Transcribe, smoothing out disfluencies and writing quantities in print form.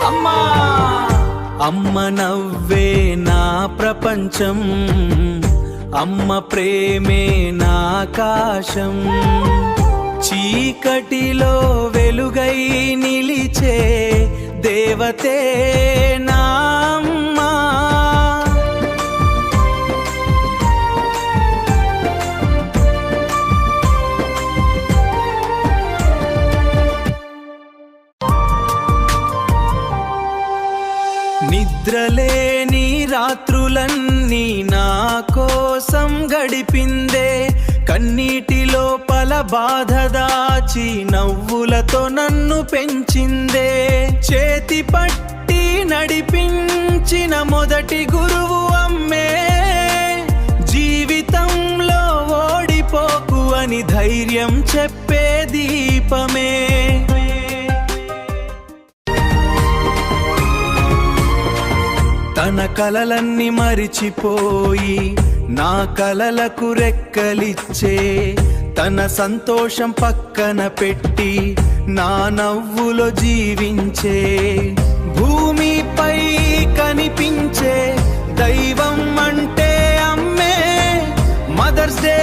అమ్మా అమ్మ నవ్వే నా ప్రపంచం, అమ్మ ప్రేమే నా ఆకాశం, చీకటిలో వెలుగై నిలిచే దేవతే నా అమ్మా. నిద్రలేని రాత్రులన్నీ నా కోసం గడిపిందే, కన్నీటి లోపల బాధ దాచి నవ్వులతో నన్ను పెంచిందే, చేతి పట్టి నడిపించిన మొదటి గురువు అమ్మే, జీవితంలో ఓడిపోకు అని ధైర్యం చెప్పే దీపమే. తన కలలన్నీ మరిచిపోయి నా కలలకు రెక్కలిచ్చే, తన సంతోషం పక్కన పెట్టి నా నవ్వులో జీవించే, భూమిపై కనిపించే దైవం అంటే అమ్మే. Mothers day